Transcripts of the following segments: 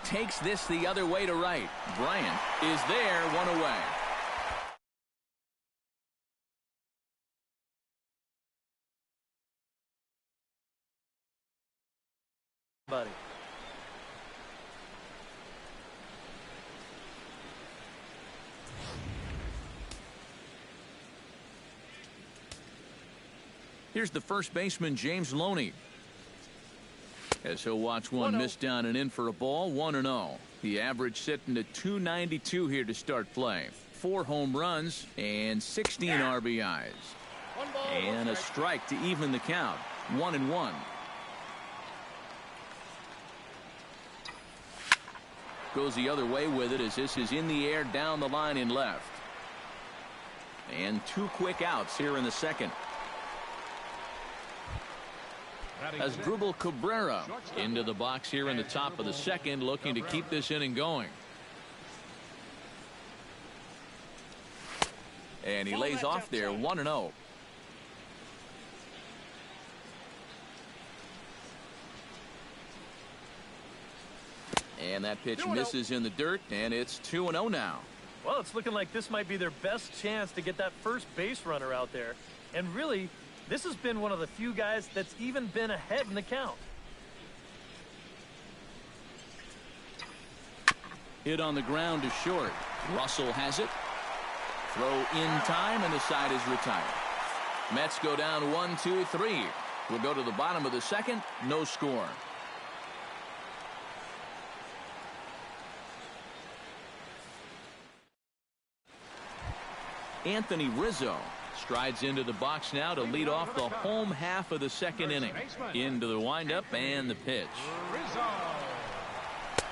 takes this the other way to right. Bryant is there, one away. Buddy. Here's the first baseman, James Loney, as he'll watch one miss down and in for a ball. 1-0. The average sitting at 292 here to start play. 4 home runs and 16 RBIs. And a strike to even the count. 1-1. Goes the other way with it as this is in the air down the line in left. And 2 quick outs here in the second. As Drupal Cabrera into the box here in the top of the second, looking to keep this inning going. And he lays off there. 1-0. And that pitch misses in the dirt, and it's 2-0 now. Well, it's looking like this might be their best chance to get that first base runner out there. And really, this has been one of the few guys that's even been ahead in the count. Hit on the ground to short. Russell has it. Throw in time, and the side is retired. Mets go down 1-2-3. We'll go to the bottom of the second. No score. Anthony Rizzo strides into the box now to lead off the home half of the second inning. Into the windup and the pitch.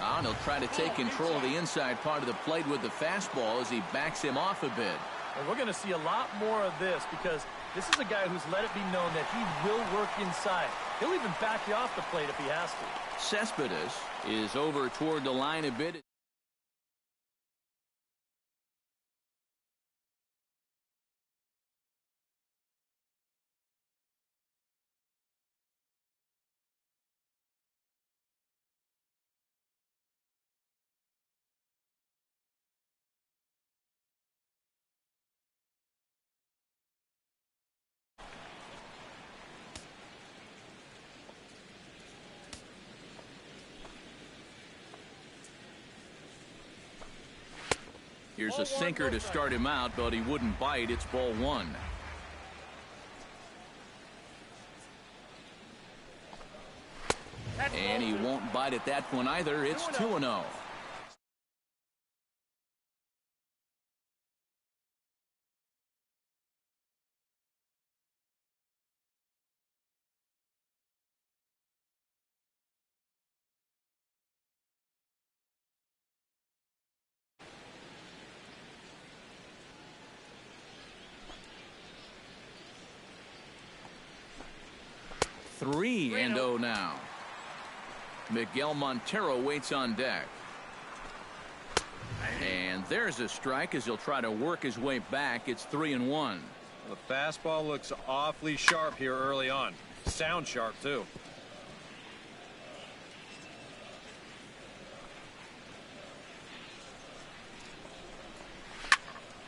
And he'll try to take control of the inside part of the plate with the fastball as he backs him off a bit. And we're going to see a lot more of this because this is a guy who's let it be known that he will work inside. He'll even back you off the plate if he has to. Cespedes is over toward the line a bit. Here's a sinker to start him out, but he wouldn't bite. It's ball 1. And he won't bite at that one either. It's 2-0. Three and 0 now. Miguel Montero waits on deck. And there's a strike as he'll try to work his way back. It's 3-1. The fastball looks awfully sharp here early on. Sound sharp, too.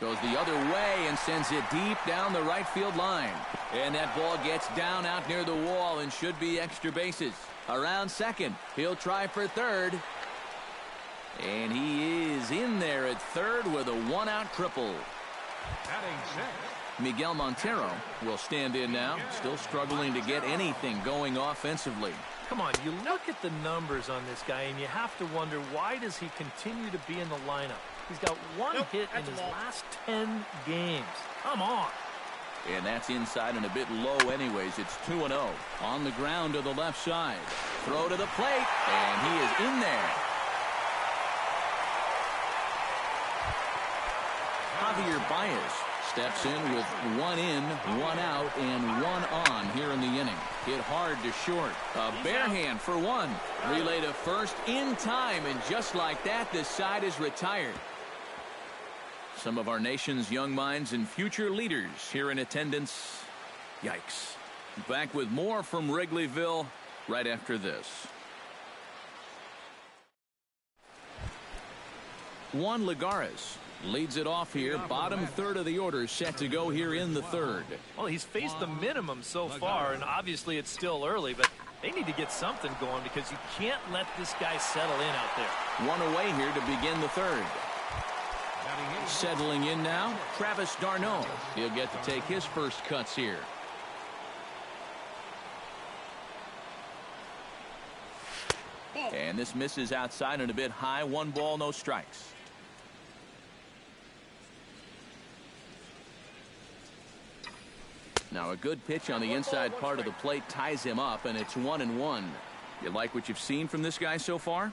Goes the other way and sends it deep down the right field line. And that ball gets down out near the wall and should be extra bases. Around second. He'll try for third. And he is in there at third with a 1-out triple. Miguel Montero will stand in now. Still struggling to get anything going offensively. Come on, you look at the numbers on this guy and you have to wonder, why does he continue to be in the lineup? He's got one hit in his last 10 games. Come on. And that's inside and a bit low anyways. It's 2-0. On the ground to the left side. Throw to the plate. And he is in there. Javier Baez steps in with 1 in, 1 out, and 1 on here in the inning. Hit hard to short. A bare hand for 1. Relay to first in time, and just like that, the side is retired. Some of our nation's young minds and future leaders here in attendance. Yikes. Back with more from Wrigleyville right after this. Juan Lagares leads it off here. Bottom third of the order set to go here in the third. Well, he's faced the minimum so far, and obviously it's still early, but they need to get something going because you can't let this guy settle in out there. One away here to begin the third. Settling in now, Travis d'Arnaud. He'll get to take his first cuts here. And this misses outside and a bit high. 1 ball, no strikes. Now a good pitch on the inside part of the plate ties him up, and it's 1-1. You like what you've seen from this guy so far?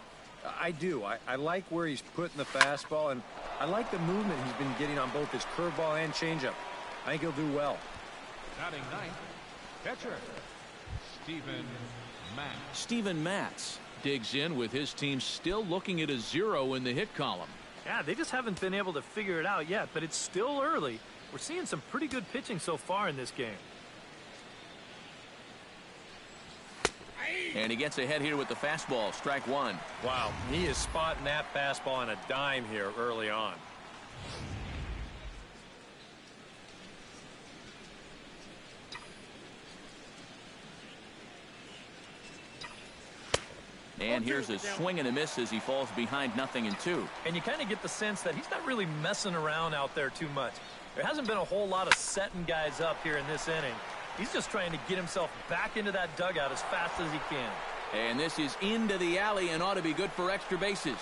I do. I like where he's putting the fastball, and I like the movement he's been getting on both his curveball and changeup. I think he'll do well. Batting ninth, catcher, Steven Matz digs in with his team still looking at a 0 in the hit column. Yeah, they just haven't been able to figure it out yet, but it's still early. We're seeing some pretty good pitching so far in this game. And he gets ahead here with the fastball. Strike 1. Wow, he is spotting that fastball on a dime here early on. And here's a swing and a miss as he falls behind 0-2. And you kind of get the sense that he's not really messing around out there too much. There hasn't been a whole lot of setting guys up here in this inning. He's just trying to get himself back into that dugout as fast as he can. And this is into the alley and ought to be good for extra bases.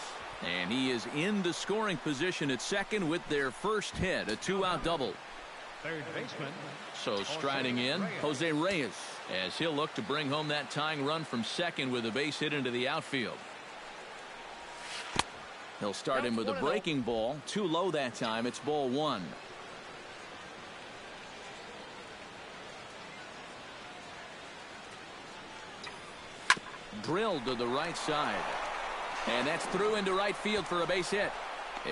And he is into scoring position at second with their first hit, a 2-out double. third baseman. So striding in, Jose Reyes, as he'll look to bring home that tying run from second with a base hit into the outfield. He'll start him with a breaking ball. Too low that time. It's ball 1. Drilled to the right side. And that's through into right field for a base hit.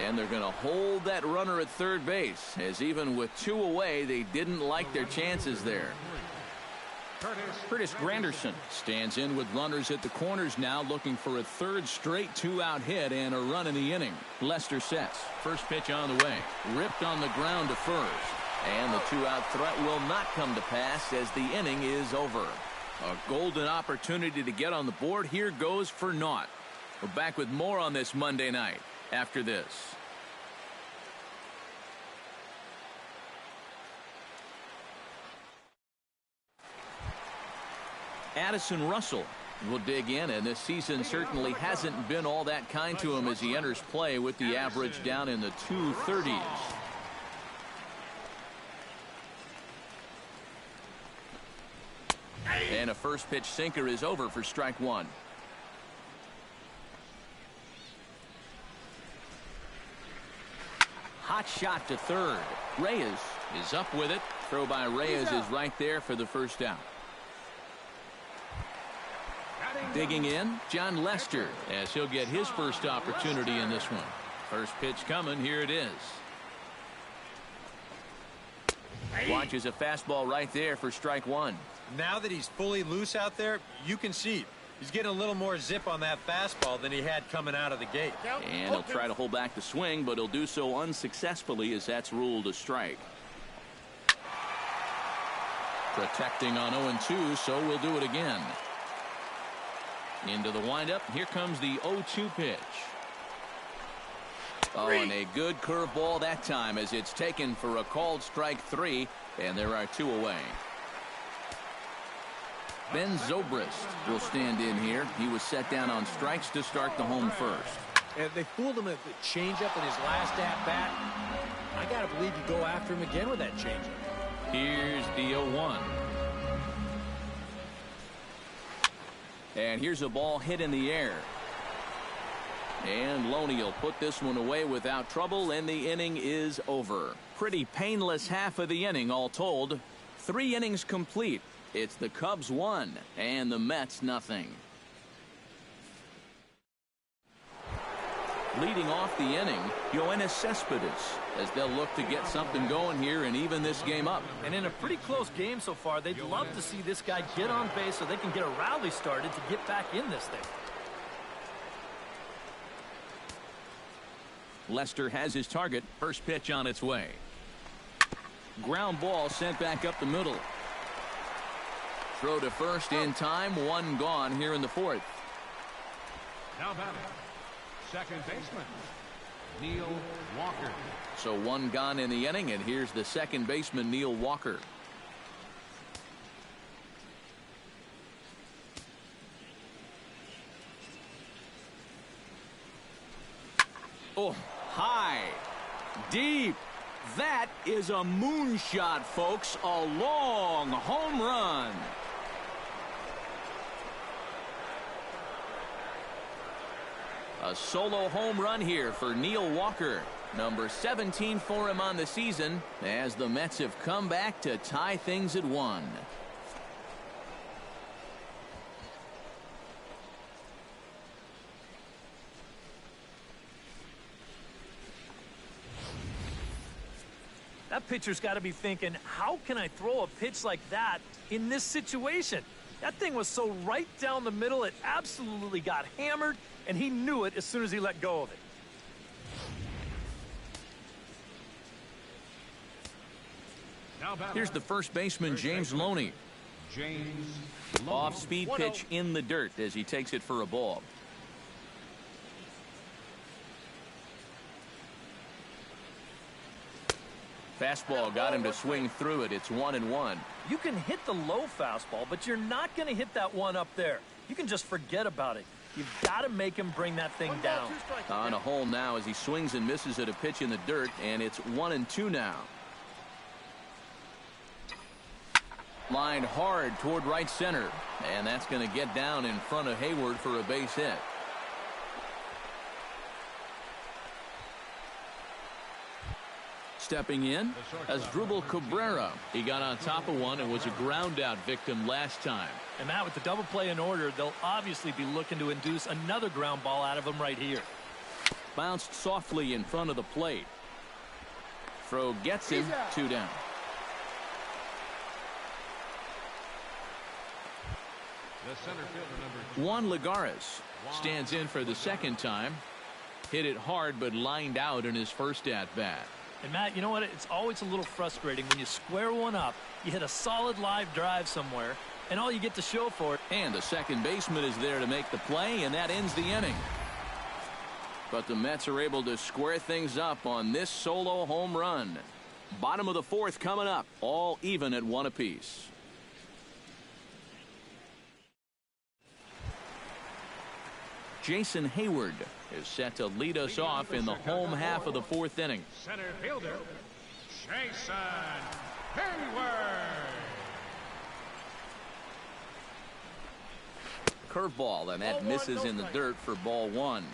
And they're going to hold that runner at third base, as even with 2 away, they didn't like their chances there. Curtis Granderson stands in with runners at the corners now, looking for a third straight 2-out hit and a run in the inning. Lester sets. First pitch on the way. Ripped on the ground to first. And the 2-out threat will not come to pass as the inning is over. A golden opportunity to get on the board here goes for naught. We're back with more on this Monday night after this. Addison Russell will dig in, and this season certainly hasn't been all that kind to him as he enters play with the average down in the 230s. And a first pitch sinker is over for strike 1. Hot shot to third. Reyes is up with it. Throw by Reyes is right there for the first out. Digging in, John Lester, as he'll get his first opportunity in this one. First pitch coming. Here it is. Watches a fastball right there for strike 1. Now that he's fully loose out there, you can see he's getting a little more zip on that fastball than he had coming out of the gate. And he'll try to hold back the swing, but he'll do so unsuccessfully as that's ruled a strike. Protecting on 0-2, so we'll do it again. Into the windup. Here comes the 0-2 pitch. Oh, and a good curveball that time as it's taken for a called strike 3, and there are 2 away. Ben Zobrist will stand in here. He was set down on strikes to start the home first. And they fooled him at the changeup in his last at-bat. I got to believe you go after him again with that changeup. Here's the 0-1. And here's a ball hit in the air. And Loney will put this one away without trouble, and the inning is over. Pretty painless half of the inning, all told. 3 innings complete. It's the Cubs 1 and the Mets nothing. Leading off the inning, Yoenis Cespedes, as they'll look to get something going here and even this game up. And in a pretty close game so far, they'd love to see this guy get on base so they can get a rally started to get back in this thing. Lester has his target. First pitch on its way. Ground ball sent back up the middle. Throw to first in time. One gone here in the fourth. Now batting, second baseman, Neil Walker. So one gone in the inning, and here's the second baseman, Neil Walker. Oh, high, deep. That is a moonshot, folks. A long home run. A solo home run here for Neil Walker. Number 17 for him on the season as the Mets have come back to tie things at 1. That pitcher's got to be thinking, how can I throw a pitch like that in this situation? That thing was so right down the middle, it absolutely got hammered, and he knew it as soon as he let go of it. Here's the first baseman, James Loney. Off-speed pitch in the dirt as he takes it for a ball. Fastball got him to swing through it. It's 1-1. You can hit the low fastball, but you're not going to hit that one up there. You can just forget about it. You've got to make him bring that thing down. On a hole now as he swings and misses at a pitch in the dirt, and it's 1-2 now. Lined hard toward right center, and that's going to get down in front of Hayward for a base hit. Stepping in, Asdrubal Cabrera. He got on top of one and was a ground out victim last time. And Matt, with the double play in order, they'll obviously be looking to induce another ground ball out of him right here. Bounced softly in front of the plate. Throw gets him. 2 down. The center fielder, number Juan Lagares stands in for the second time. Hit it hard but lined out in his first at bat. And Matt, you know what? It's always a little frustrating when you square one up, you hit a solid live drive somewhere, and all you get to show for it. And the second baseman is there to make the play, and that ends the inning. But the Mets are able to square things up on this solo home run. Bottom of the fourth coming up, all even at 1 apiece. Jason Hayward is set to lead us off in the home half of the fourth inning. center fielder, Jason Hayward. Curveball, and that misses in the dirt for ball 1.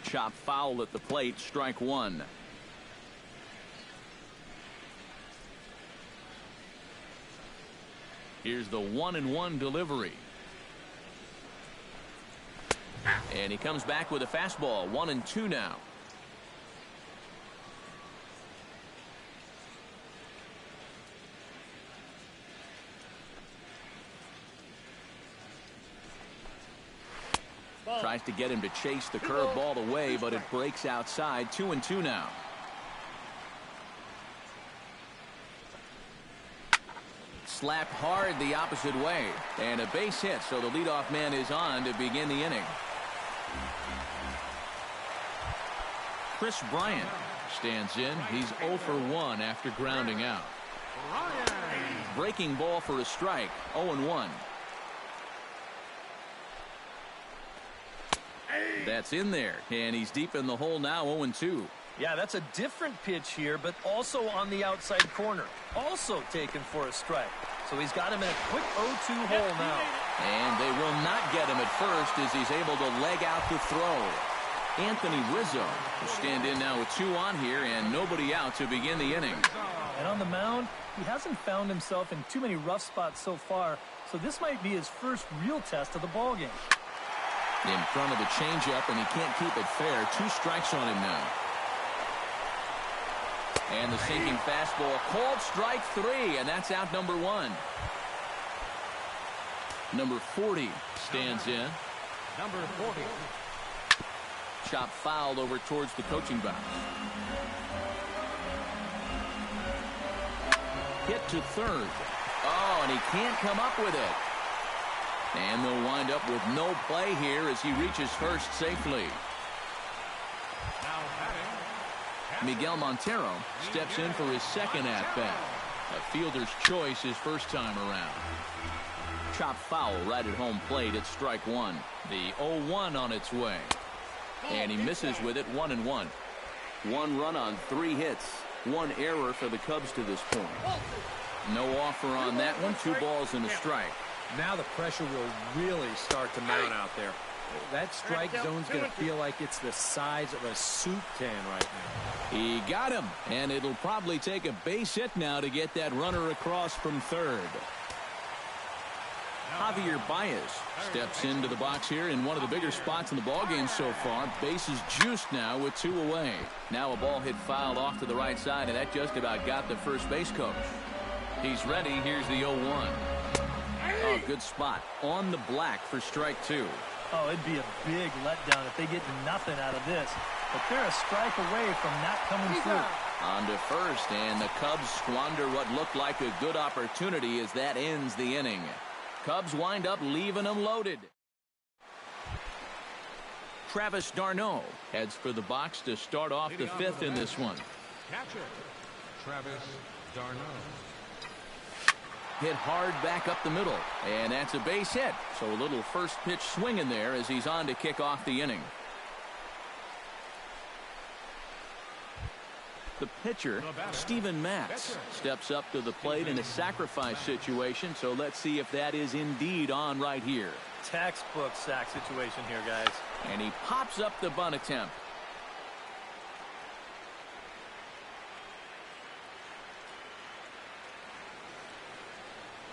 Chop foul at the plate, strike 1. Here's the 1-1 delivery. And he comes back with a fastball. 1-2 now. Tries to get him to chase the curveball away, but it breaks outside. 2-2 now. Slapped hard the opposite way, and a base hit, so the leadoff man is on to begin the inning. Chris Bryant stands in. He's 0 for 1 after grounding out. Breaking ball for a strike. 0-1. That's in there, and he's deep in the hole now. 0-2. Yeah, that's a different pitch here, but also on the outside corner. Also taken for a strike. So he's got him in a quick 0-2 hole now. And they will not get him at first as he's able to leg out the throw. Anthony Rizzo will stand in now with 2 on here and nobody out to begin the inning. And on the mound, he hasn't found himself in too many rough spots so far, so this might be his first real test of the ballgame. In front of the changeup, and he can't keep it fair. 2 strikes on him now. And the sinking fastball called strike 3, and that's out number 1. Number 40 stands in. Number 40. Chop foul over towards the coaching box. Hit to third. Oh, and he can't come up with it. And they'll wind up with no play here as he reaches first safely. Now batting, Miguel Montero steps in for his second at-bat. A fielder's choice his first time around. Chop foul right at home plate at strike one. The 0-1 on its way. And he misses with it, 1-1. 1 run on 3 hits. 1 error for the Cubs to this point. No offer on that one. 2 balls and a strike. Now the pressure will really start to mount out there. That strike zone's going to feel like it's the size of a soup can right now. He got him, and it'll probably take a base hit now to get that runner across from third. Javier Baez steps into the box here in one of the bigger spots in the ballgame so far. Bases juiced now with 2 away. Now a ball hit fouled off to the right side, and that just about got the first base coach. He's ready. Here's the 0-1. Oh, good spot. On the black for strike 2. Oh, it'd be a big letdown if they get nothing out of this. But they're a strike away from not coming through. On to first, and the Cubs squander what looked like a good opportunity as that ends the inning. Cubs wind up leaving them loaded. Travis d'Arnaud heads for the box to start off the 5th in this one. catcher, Travis d'Arnaud. Hit hard back up the middle, and that's a base hit. So a little first pitch swing in there as he's on to kick off the inning. The pitcher, Steven Matz, steps up to the plate in a sacrifice situation, so let's see if that is indeed on right here. Textbook sack situation here, guys. And he pops up the bunt attempt.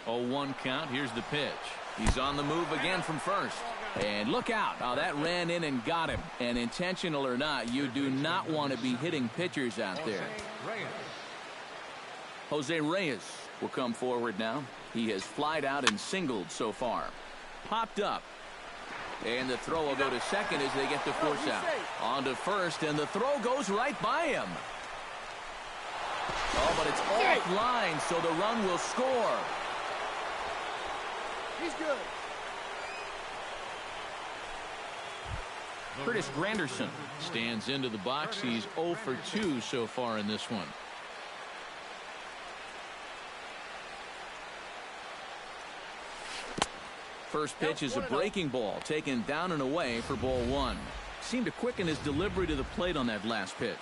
Oh, 1 count. Here's the pitch. He's on the move again from first. And look out. Oh, that ran in and got him. And intentional or not, you do not want to be hitting pitchers out there. Jose Reyes will come forward now. He has flied out and singled so far. Popped up. And the throw will go to second as they get the force out. On to first, and the throw goes right by him. Oh, but it's offline, so the run will score. He's good. Curtis Granderson stands into the box. He's 0 for 2 so far in this one. First pitch is a breaking ball taken down and away for ball 1. Seemed to quicken his delivery to the plate on that last pitch.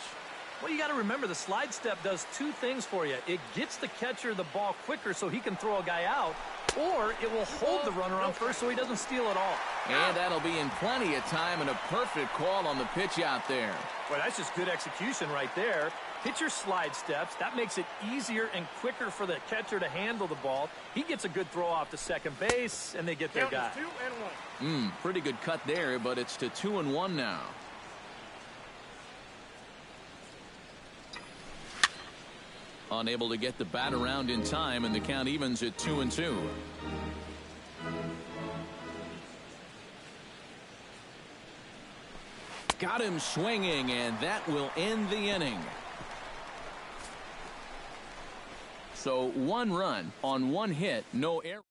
Well, you got to remember the slide step does 2 things for you. It gets the catcher the ball quicker so he can throw a guy out, or it will hold the runner on first so he doesn't steal it all. And that'll be in plenty of time and a perfect call on the pitch out there. Well, that's just good execution right there. Pitcher slide steps. That makes it easier and quicker for the catcher to handle the ball. He gets a good throw off to second base, and they get their guy. 2-1. Pretty good cut there, but it's to 2-1 now. Unable to get the bat around in time, and the count evens at 2-2. Got him swinging, and that will end the inning. So 1 run on 1 hit, no error.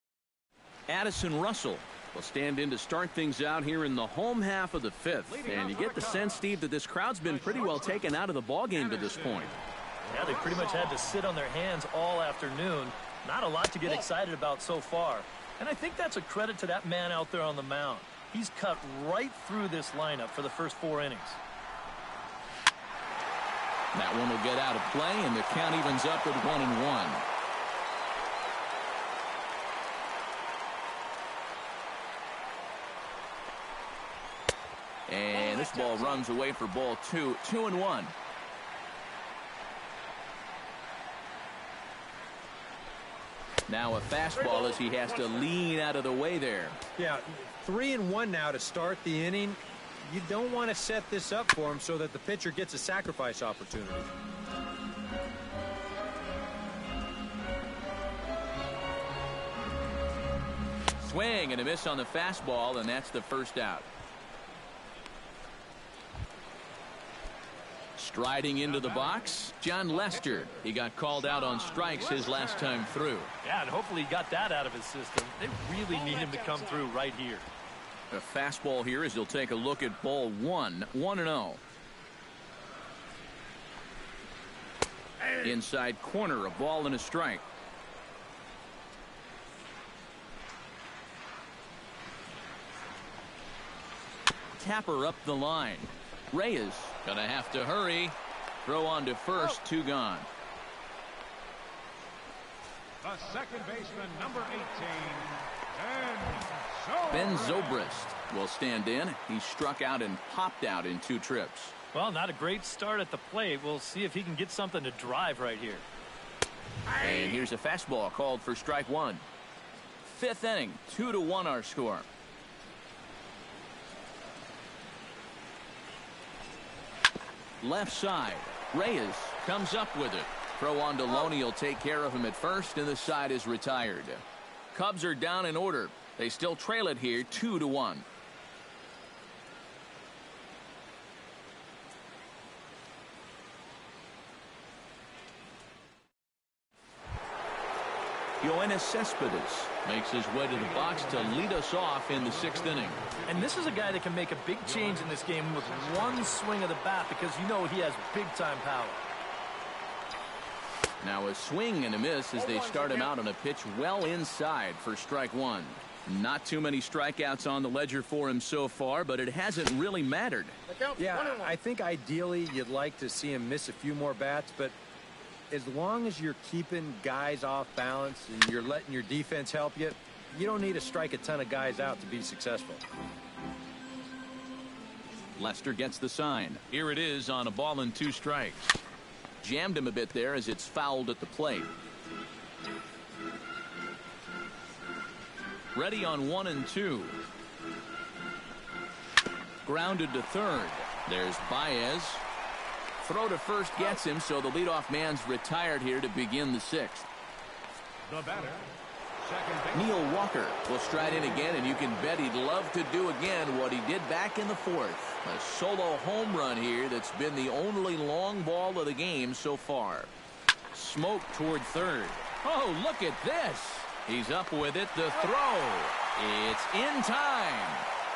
Addison Russell will stand in to start things out here in the home half of the 5th. And you get the sense, Steve, that this crowd's been pretty well taken out of the ballgame to this point. Yeah, they pretty much had to sit on their hands all afternoon. Not a lot to get excited about so far. And I think that's a credit to that man out there on the mound. He's cut right through this lineup for the first 4 innings. That one will get out of play, and the count evens up at 1-1. And this ball runs away for ball 2. 2-1. Now a fastball as he has to lean out of the way there. Yeah, 3-1 now to start the inning. You don't want to set this up for him so that the pitcher gets a sacrifice opportunity. Swing and a miss on the fastball, and that's the first out. Striding into the box, John Lester. He got called out on strikes his last time through. Yeah, and hopefully he got that out of his system. They really need him to come through right here. A fastball here as he'll take a look at ball one. 1-0. Inside corner, a ball and a strike. Tapper up the line. Reyes gonna have to hurry. Throw on to first, 2 gone. The second baseman, number 18, Ben Zobrist will stand in. He struck out and popped out in 2 trips. Well, not a great start at the plate. We'll see if he can get something to drive right here. And here's a fastball called for strike 1. 5th inning, 2-1 our score. Left side, Reyes comes up with it. Throw on to Loney will take care of him at first, and the side is retired. Cubs are down in order. They still trail it here, 2-1. Yoenis Cespedes makes his way to the box to lead us off in the 6th inning. And this is a guy that can make a big change in this game with one swing of the bat because you know he has big-time power. Now a swing and a miss as they start him out on a pitch well inside for strike 1. Not too many strikeouts on the ledger for him so far, but it hasn't really mattered. Yeah, I think ideally you'd like to see him miss a few more bats, but as long as you're keeping guys off balance and you're letting your defense help you, you don't need to strike a ton of guys out to be successful. Lester gets the sign. Here it is on a ball and 2 strikes. Jammed him a bit there as it's fouled at the plate. Ready on 1 and 2. Grounded to third. There's Baez. Throw to first gets him, so the leadoff man's retired here to begin the 6th. The batter, second baseman. Neil Walker will stride in again, and you can bet he'd love to do again what he did back in the 4th. A solo home run here that's been the only long ball of the game so far. Smoke toward third. Oh, look at this. He's up with it. The throw. It's in time.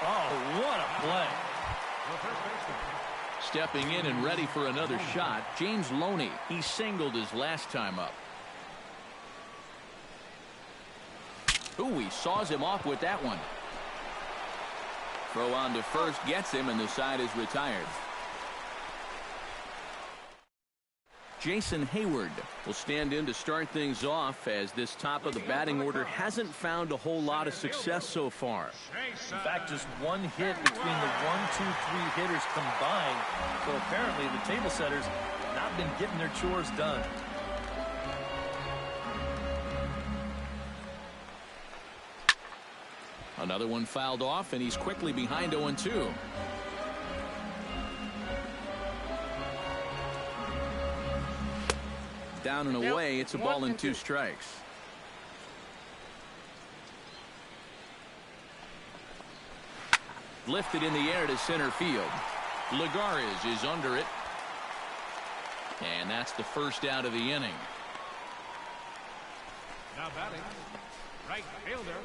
Oh, what a play. The first baseman. Stepping in and ready for another shot, James Loney. He singled his last time up. Ooh, he saws him off with that one. Throw on to first gets him, and the side is retired. Jason Hayward will stand in to start things off as this top of the batting order hasn't found a whole lot of success so far. In fact, just one hit between the 1, 2, 3 hitters combined. So apparently the table setters have not been getting their chores done. Another one fouled off, and he's quickly behind 0-2. Down and away, it's a ball and 2 strikes. Lifted in the air to center field. Lagares is under it. And that's the first out of the inning. Now batting, right fielder,